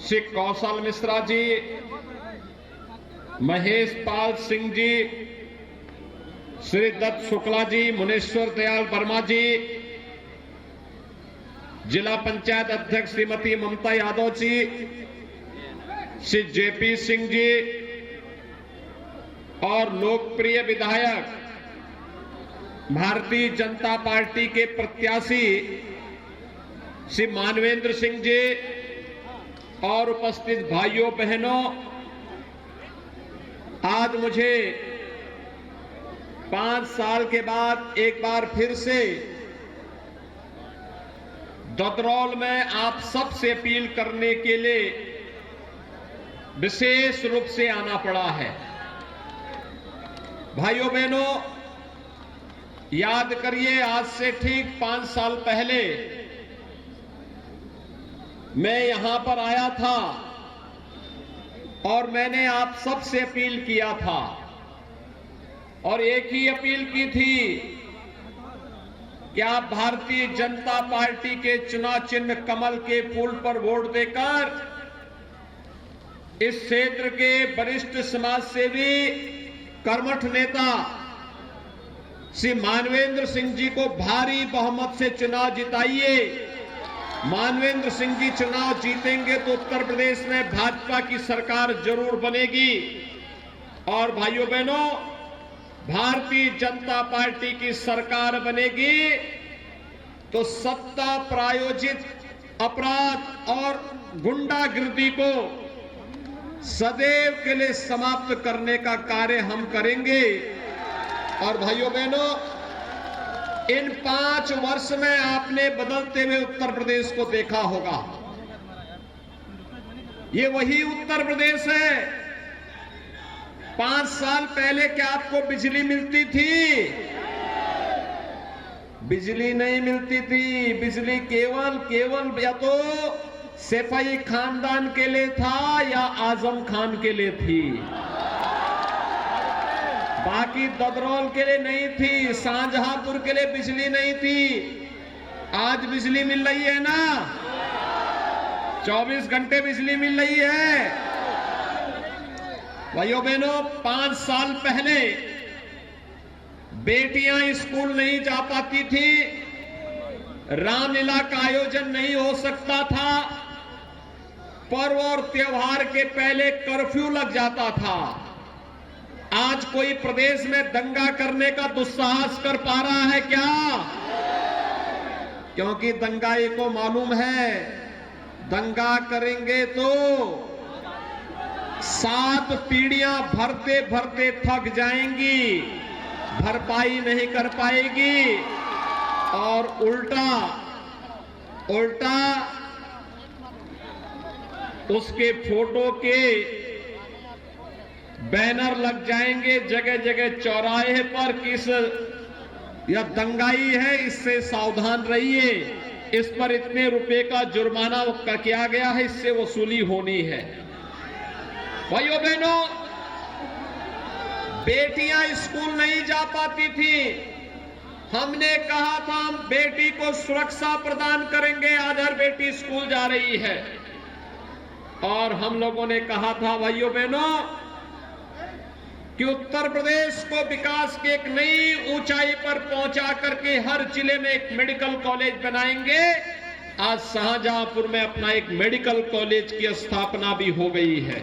श्री कौशल मिश्रा जी, महेश पाल सिंह जी, श्री दत्त शुक्ला जी, मुनेश्वर दयाल वर्मा जी, जिला पंचायत अध्यक्ष श्रीमती ममता यादव जी, श्री जेपी सिंह जी और लोकप्रिय विधायक भारतीय जनता पार्टी के प्रत्याशी श्री मानवेंद्र सिंह जी और उपस्थित भाइयों बहनों, आज मुझे 5 साल के बाद एक बार फिर से ददरौल में आप सबसे अपील करने के लिए विशेष रूप से आना पड़ा है। भाइयों बहनों, याद करिए, आज से ठीक 5 साल पहले मैं यहां पर आया था और मैंने आप सबसे अपील किया था और एक ही अपील की थी कि आप भारतीय जनता पार्टी के चुनाव चिन्ह कमल के फूल पर वोट देकर इस क्षेत्र के वरिष्ठ समाज सेवी कर्मठ नेता श्री मानवेंद्र सिंह जी को भारी बहुमत से चुनाव जिताइए। मानवेंद्र सिंह जी चुनाव जीतेंगे तो उत्तर प्रदेश में भाजपा की सरकार जरूर बनेगी और भाइयों बहनों, भारतीय जनता पार्टी की सरकार बनेगी तो सत्ता प्रायोजित अपराध और गुंडागिर्दी को सदैव के लिए समाप्त करने का कार्य हम करेंगे। और भाइयों बहनों, इन 5 वर्ष में आपने बदलते हुए उत्तर प्रदेश को देखा होगा। ये वही उत्तर प्रदेश है। 5 साल पहले क्या आपको बिजली मिलती थी? बिजली नहीं मिलती थी। बिजली केवल या तो सैफई खानदान के लिए था या आजम खान के लिए थी, बाकी ददरौल के लिए नहीं थी, शाहजहांपुर के लिए बिजली नहीं थी। आज बिजली मिल रही है ना, 24 घंटे बिजली मिल रही है। भाइयों बहनों, 5 साल पहले बेटियां स्कूल नहीं जा पाती थी, रामलीला का आयोजन नहीं हो सकता था, पर्व और त्योहार के पहले कर्फ्यू लग जाता था। आज कोई प्रदेश में दंगा करने का दुस्साहस कर पा रहा है क्या? क्योंकि दंगाई को मालूम है, दंगा करेंगे तो 7 पीढ़ियां भरते भरते थक जाएंगी, भरपाई नहीं कर पाएगी और उल्टा उसके फोटो के बैनर लग जाएंगे जगह जगह चौराहे पर, किस यह दंगाई है, इससे सावधान रहिए, इस पर इतने रुपए का जुर्माना किया गया है, इससे वसूली होनी है। भाइयों बहनों, बेटियां स्कूल नहीं जा पाती थी, हमने कहा था हम बेटी को सुरक्षा प्रदान करेंगे। आज हर बेटी स्कूल जा रही है और हम लोगों ने कहा था भाइयों बहनों कि उत्तर प्रदेश को विकास के एक नई ऊंचाई पर पहुंचा करके हर जिले में एक मेडिकल कॉलेज बनाएंगे। आज शाहजहांपुर में अपना एक मेडिकल कॉलेज की स्थापना भी हो गई है।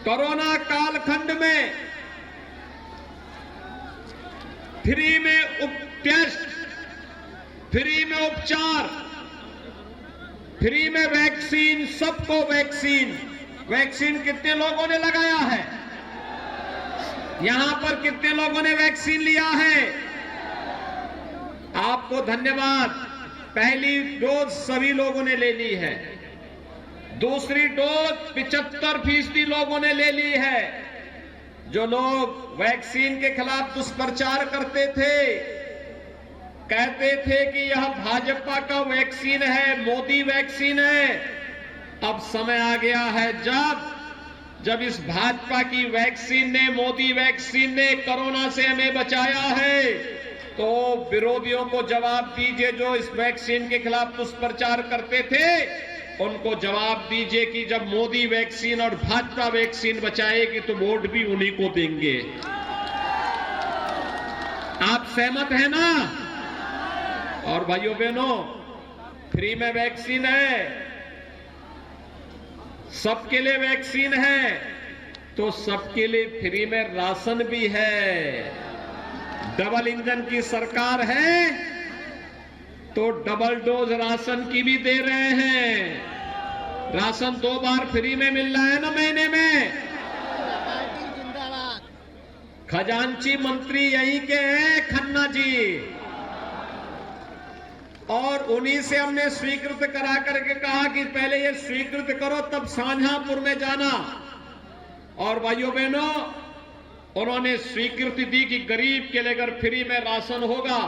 कोरोना कालखंड में फ्री में टेस्ट, फ्री में उपचार, फ्री में वैक्सीन, सबको वैक्सीन। वैक्सीन कितने लोगों ने लगाया है? यहां पर कितने लोगों ने वैक्सीन लिया है? आपको धन्यवाद। पहली डोज सभी लोगों ने ले ली है, दूसरी डोज 75% लोगों ने ले ली है। जो लोग वैक्सीन के खिलाफ दुष्प्रचार करते थे, कहते थे कि यह भाजपा का वैक्सीन है, मोदी वैक्सीन है, अब समय आ गया है जब इस भाजपा की वैक्सीन ने, मोदी वैक्सीन ने कोरोना से हमें बचाया है, तो विरोधियों को जवाब दीजिए जो इस वैक्सीन के खिलाफ दुष्प्रचार करते थे उनको जवाब दीजिए कि जब मोदी वैक्सीन और भाजपा वैक्सीन बचाएगी तो वोट भी उन्हीं को देंगे। आप सहमत हैं ना? और भाइयों बहनों, फ्री में वैक्सीन है, सबके लिए वैक्सीन है, तो सबके लिए फ्री में राशन भी है। डबल इंजन की सरकार है तो डबल डोज राशन की भी दे रहे हैं। राशन 2 बार फ्री में मिल रहा है ना महीने में। खजांची मंत्री यहीं के हैं, खन्ना जी, और उन्हीं से हमने स्वीकृत करा करके कहा कि पहले ये स्वीकृत करो तब शाहजहांपुर में जाना। और भाइयों बहनों, उन्होंने स्वीकृति दी कि गरीब के लिए अगर फ्री में राशन होगा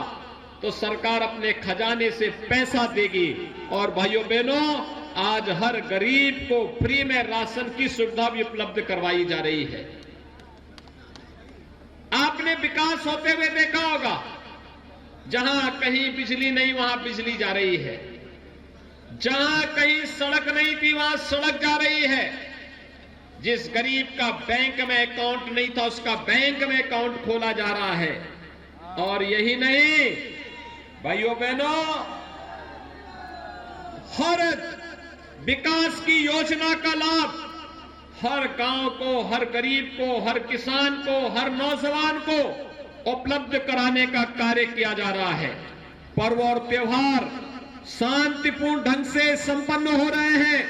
तो सरकार अपने खजाने से पैसा देगी। और भाइयों बहनों, आज हर गरीब को फ्री में राशन की सुविधा भी उपलब्ध करवाई जा रही है। आपने विकास होते हुए देखा होगा, जहां कहीं बिजली नहीं वहां बिजली जा रही है, जहां कहीं सड़क नहीं थी वहां सड़क जा रही है, जिस गरीब का बैंक में अकाउंट नहीं था उसका बैंक में अकाउंट खोला जा रहा है। और यही नहीं भाइयों बहनों, हर विकास की योजना का लाभ हर गांव को, हर गरीब को, हर किसान को, हर नौजवान को उपलब्ध कराने का कार्य किया जा रहा है। पर्व और त्योहार शांतिपूर्ण ढंग से संपन्न हो रहे हैं,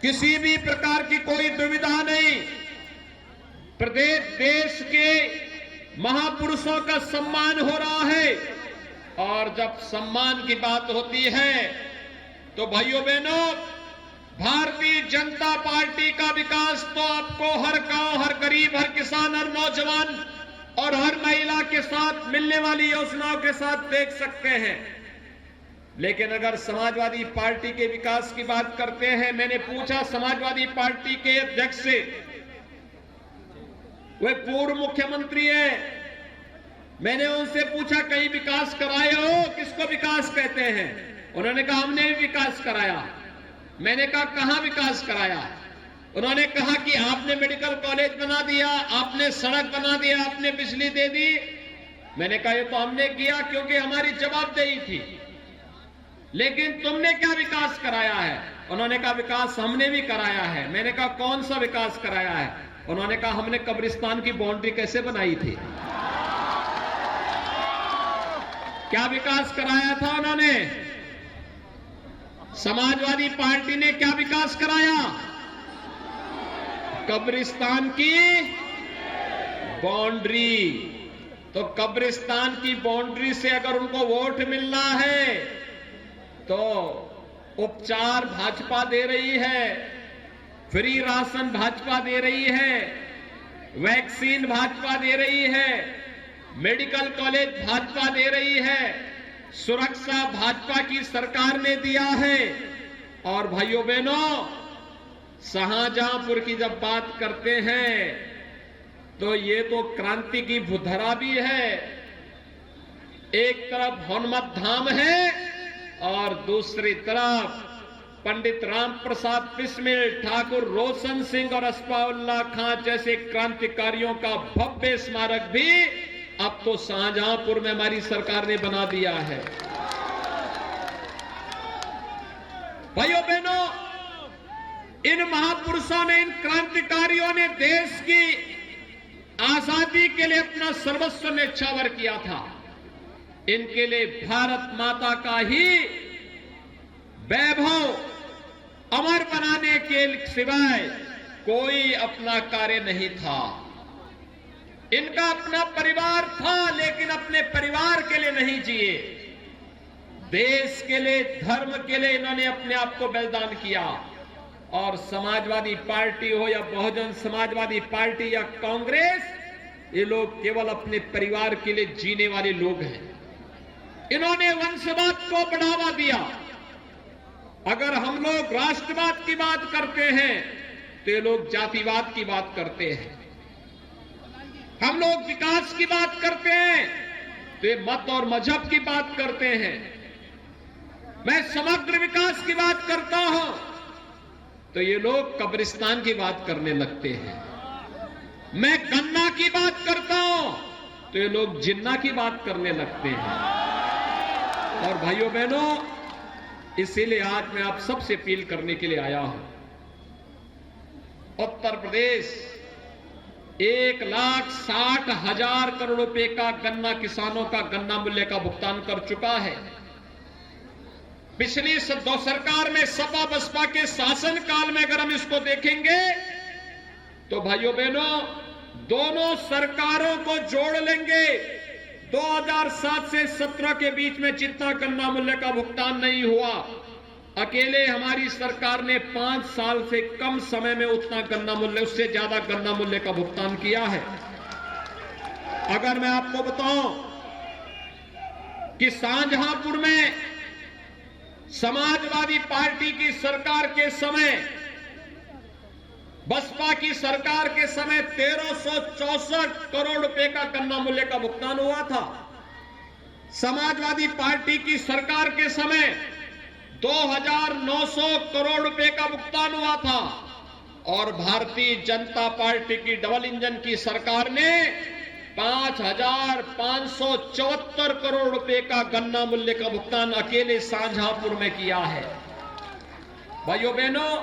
किसी भी प्रकार की कोई दुविधा नहीं। प्रदेश देश के महापुरुषों का सम्मान हो रहा है, और जब सम्मान की बात होती है तो भाइयों बहनों, भारतीय जनता पार्टी का विकास तो आपको हर गांव, हर गरीब, हर किसान, हर नौजवान और हर महिला के साथ मिलने वाली योजनाओं के साथ देख सकते हैं। लेकिन अगर समाजवादी पार्टी के विकास की बात करते हैं, मैंने पूछा समाजवादी पार्टी के अध्यक्ष से, वे पूर्व मुख्यमंत्री हैं, मैंने उनसे पूछा कहीं विकास कराए हो? किसको विकास कहते हैं? उन्होंने कहा हमने भी विकास कराया। मैंने कहा कहां विकास कराया? उन्होंने कहा कि आपने मेडिकल कॉलेज बना दिया, आपने सड़क बना दिया, आपने बिजली दे दी। मैंने कहा ये तो हमने किया क्योंकि हमारी जवाबदेही थी, लेकिन तुमने क्या विकास कराया है? उन्होंने कहा विकास हमने भी कराया है। मैंने कहा कौन सा विकास कराया है? उन्होंने कहा हमने कब्रिस्तान की बाउंड्री कैसे बनाई थी। क्या विकास कराया था उन्होंने? समाजवादी पार्टी ने क्या विकास कराया? कब्रिस्तान की बाउंड्री। तो कब्रिस्तान की बाउंड्री से अगर उनको वोट मिलना है तो उपचार भाजपा दे रही है, फ्री राशन भाजपा दे रही है, वैक्सीन भाजपा दे रही है, मेडिकल कॉलेज भाजपा दे रही है, सुरक्षा भाजपा की सरकार ने दिया है। और भाइयों बहनों, शाहजहांपुर की जब बात करते हैं तो ये तो क्रांति की भूधरा भी है। एक तरफ हनुमत धाम है और दूसरी तरफ पंडित राम प्रसाद बिस्मिल, ठाकुर रोशन सिंह और असफाउल्लाह खां जैसे क्रांतिकारियों का भव्य स्मारक भी अब तो शाहजहांपुर में हमारी सरकार ने बना दिया है। भाइयों बहनों, इन महापुरुषों ने, इन क्रांतिकारियों ने देश की आजादी के लिए अपना सर्वस्व न्यौछावर किया था। इनके लिए भारत माता का ही वैभव अमर बनाने के सिवाय कोई अपना कार्य नहीं था। इनका अपना परिवार था, लेकिन अपने परिवार के लिए नहीं जिए। देश के लिए, धर्म के लिए इन्होंने अपने आप को बलिदान किया। और समाजवादी पार्टी हो या बहुजन समाजवादी पार्टी या कांग्रेस, ये लोग केवल अपने परिवार के लिए जीने वाले लोग हैं। इन्होंने वंशवाद को बढ़ावा दिया। अगर हम लोग राष्ट्रवाद की बात करते हैं तो ये लोग जातिवाद की बात करते हैं। हम लोग विकास की बात करते हैं तो ये मत और मजहब की बात करते हैं। मैं समग्र विकास की बात करता हूं तो ये लोग कब्रिस्तान की बात करने लगते हैं। मैं गन्ना की बात करता हूं तो ये लोग जिन्ना की बात करने लगते हैं। और भाइयों बहनों, इसीलिए आज मैं आप सबसे अपील करने के लिए आया हूं। उत्तर प्रदेश 1,60,000 करोड़ रुपए का गन्ना किसानों का गन्ना मूल्य का भुगतान कर चुका है। पिछली दो सरकार में सपा बसपा के शासन काल में अगर हम इसको देखेंगे तो भाइयों बहनों, दोनों सरकारों को जोड़ लेंगे 2007 से 17 के बीच में जितना गन्ना मूल्य का भुगतान नहीं हुआ, अकेले हमारी सरकार ने 5 साल से कम समय में उतना गन्ना मूल्य, उससे ज्यादा गन्ना मूल्य का भुगतान किया है। अगर मैं आपको बताऊं कि शाहजहांपुर में समाजवादी पार्टी की सरकार के समय, बसपा की सरकार के समय 1364 करोड़ रुपए का गन्ना मूल्य का भुगतान हुआ था। समाजवादी पार्टी की सरकार के समय 2,900 करोड़ रुपए का भुगतान हुआ था और भारतीय जनता पार्टी की डबल इंजन की सरकार ने 5,574 करोड़ रुपए का गन्ना मूल्य का भुगतान अकेले शाहजहांपुर में किया है। भाइयों बहनों,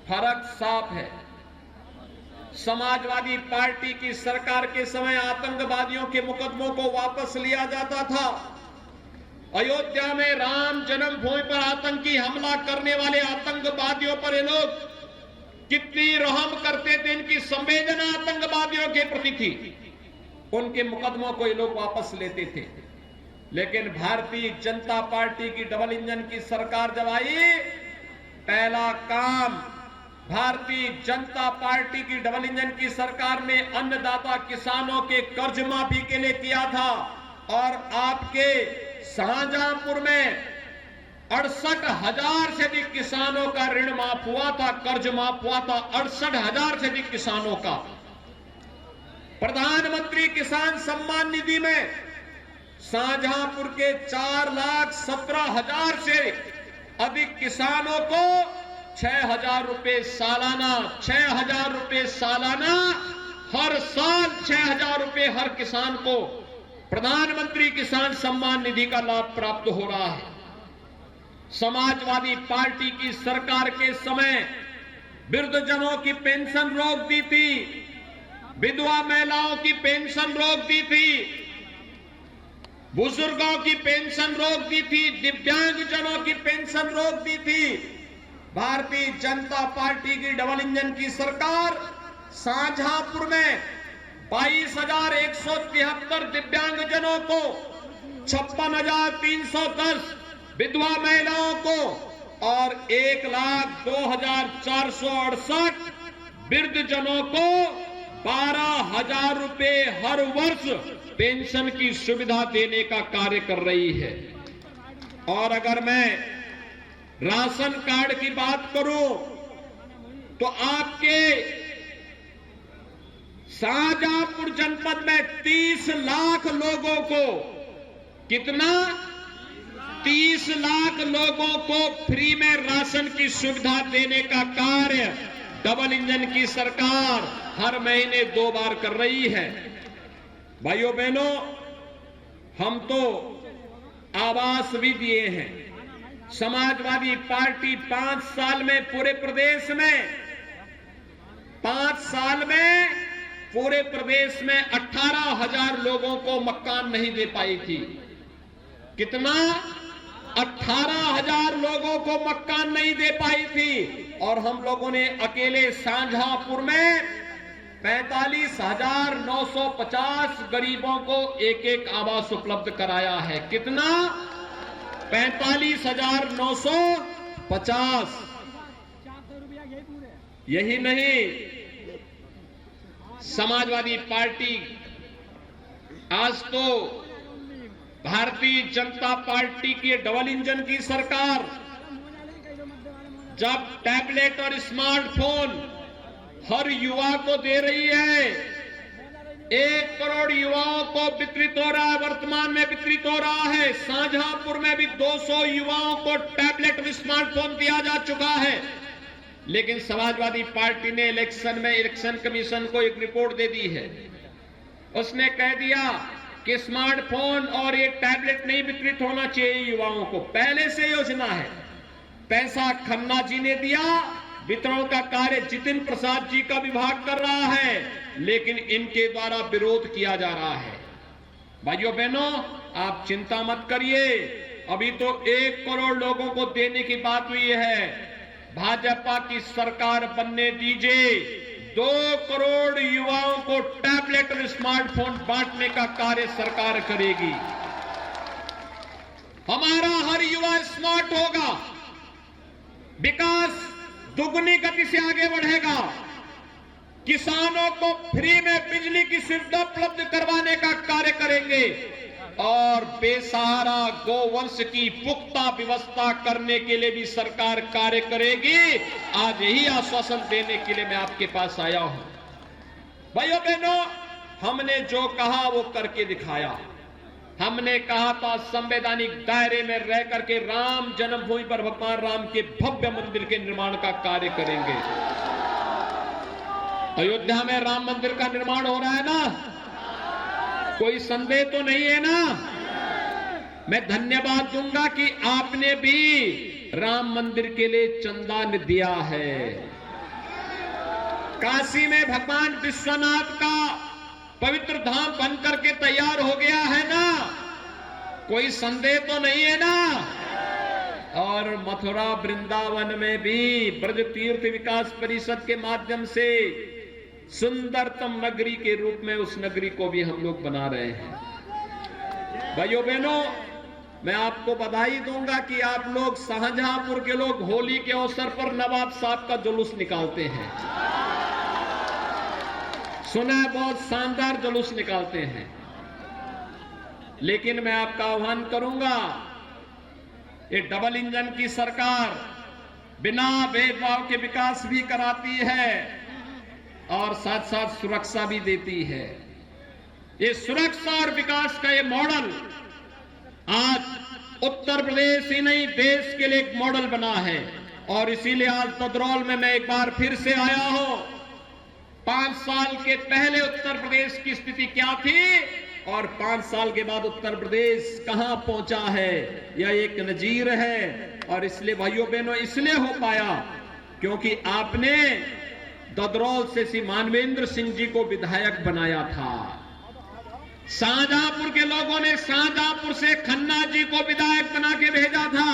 फर्क साफ है। समाजवादी पार्टी की सरकार के समय आतंकवादियों के मुकदमों को वापस लिया जाता था। अयोध्या में राम जन्मभूमि पर आतंकी हमला करने वाले आतंकवादियों पर ये लोग कितनी रहम करते थे, इनकी संवेदना आतंकवादियों के प्रति थी। उनके मुकदमों को ये लोग वापस लेते थे। लेकिन भारतीय जनता पार्टी की डबल इंजन की सरकार जब आई, पहला काम भारतीय जनता पार्टी की डबल इंजन की सरकार ने अन्नदाता किसानों के कर्ज माफी के लिए किया था। और आपके शाहजहांपुर में 68,000 से अधिक किसानों का ऋण माफ हुआ था, कर्ज माफ हुआ था 68,000 से अधिक किसानों का। प्रधानमंत्री किसान सम्मान निधि में शाहजहांपुर के 4,17,000 से अधिक किसानों को 6,000 रुपए सालाना, 6,000 रुपए सालाना, हर साल 6,000 रुपए हर किसान को प्रधानमंत्री किसान सम्मान निधि का लाभ प्राप्त हो रहा है। समाजवादी पार्टी की सरकार के समय वृद्धजनों की पेंशन रोक दी थी, विधवा महिलाओं की पेंशन रोक दी थी, बुजुर्गों की पेंशन रोक दी थी, दिव्यांगजनों की पेंशन रोक दी थी। भारतीय जनता पार्टी की डबल इंजन की सरकार शाहजहांपुर में 22,173 दिव्यांगजनों को, 56,310 विधवा महिलाओं को और 1,02,468 वृद्धजनों को 12,000 रुपए हर वर्ष पेंशन की सुविधा देने का कार्य कर रही है। और अगर मैं राशन कार्ड की बात करूं तो आपके शाहजहांपुर जनपद में 30 लाख लोगों को, कितना, 30 लाख लोगों को फ्री में राशन की सुविधा देने का कार्य डबल इंजन की सरकार हर महीने 2 बार कर रही है। भाइयों बहनों, हम तो आवास भी दिए हैं। समाजवादी पार्टी 5 साल में पूरे प्रदेश में 5 साल में पूरे प्रदेश में 18,000 लोगों को मकान नहीं दे पाई थी। कितना? 18,000 लोगों को मकान नहीं दे पाई थी। और हम लोगों ने अकेले शाहजहांपुर में 45,950 गरीबों को एक आवास उपलब्ध कराया है। कितना? 45,950। यही नहीं, समाजवादी पार्टी आज तो भारतीय जनता पार्टी की डबल इंजन की सरकार जब टैबलेट और स्मार्टफोन हर युवा को दे रही है, 1 करोड़ युवाओं को वितरित हो रहा है, वर्तमान में वितरित हो रहा है। शाहजहांपुर में भी 200 युवाओं को टैबलेट और स्मार्टफोन दिया जा चुका है। लेकिन समाजवादी पार्टी ने इलेक्शन कमीशन को एक रिपोर्ट दे दी है। उसने कह दिया कि स्मार्टफोन और ये टैबलेट नहीं वितरित होना चाहिए युवाओं को, पहले से योजना है। पैसा खन्ना जी ने दिया, वितरण का कार्य जितिन प्रसाद जी का विभाग कर रहा है, लेकिन इनके द्वारा विरोध किया जा रहा है। भाइयों बहनों, आप चिंता मत करिए, अभी तो 1 करोड़ लोगों को देने की बात हुई है। भाजपा की सरकार बनने दीजिए, 2 करोड़ युवाओं को टैबलेट और स्मार्टफोन बांटने का कार्य सरकार करेगी। हमारा हर युवा स्मार्ट होगा, विकास दुगनी गति से आगे बढ़ेगा, किसानों को फ्री में बिजली की सुविधा उपलब्ध करवाने का कार्य करेंगे और बेसहारा गोवंश की पुख्ता व्यवस्था करने के लिए भी सरकार कार्य करेगी। आज यही आश्वासन देने के लिए मैं आपके पास आया हूं। भाइयों बहनों, हमने जो कहा वो करके दिखाया। हमने कहा था संवैधानिक दायरे में रह करके राम जन्मभूमि पर भगवान राम के भव्य मंदिर के निर्माण का कार्य करेंगे। अयोध्या में राम मंदिर का निर्माण हो रहा है ना, कोई संदेह तो नहीं है ना। मैं धन्यवाद दूंगा कि आपने भी राम मंदिर के लिए चंदा दिया है। काशी में भगवान विश्वनाथ का पवित्र धाम बन करके तैयार हो गया है ना, कोई संदेह तो नहीं है ना। और मथुरा वृंदावन में भी ब्रज तीर्थ विकास परिषद के माध्यम से सुंदरतम नगरी के रूप में उस नगरी को भी हम लोग बना रहे हैं। भाइयों बहनों, मैं आपको बधाई दूंगा कि आप लोग शाहजहांपुर के लोग होली के अवसर पर नवाब साहब का जुलूस निकालते हैं। सुना है बहुत शानदार जुलूस निकालते हैं, लेकिन मैं आपका आह्वान करूंगा, ये डबल इंजन की सरकार बिना भेदभाव के विकास भी कराती है और साथ साथ सुरक्षा भी देती है। ये सुरक्षा और विकास का ये मॉडल आज उत्तर प्रदेश ही नहीं देश के लिए एक मॉडल बना है। और इसीलिए आज तदरौल में मैं एक बार फिर से आया हूं। 5 साल के पहले उत्तर प्रदेश की स्थिति क्या थी और 5 साल के बाद उत्तर प्रदेश कहां पहुंचा है, यह एक नजीर है। और इसलिए भाइयों बहनों, इसलिए हो पाया क्योंकि आपने ददरौल से श्री मानवेंद्र सिंह जी को विधायक बनाया था। शाहजहांपुर के लोगों ने शाहजहांपुर से खन्ना जी को विधायक बना के भेजा था।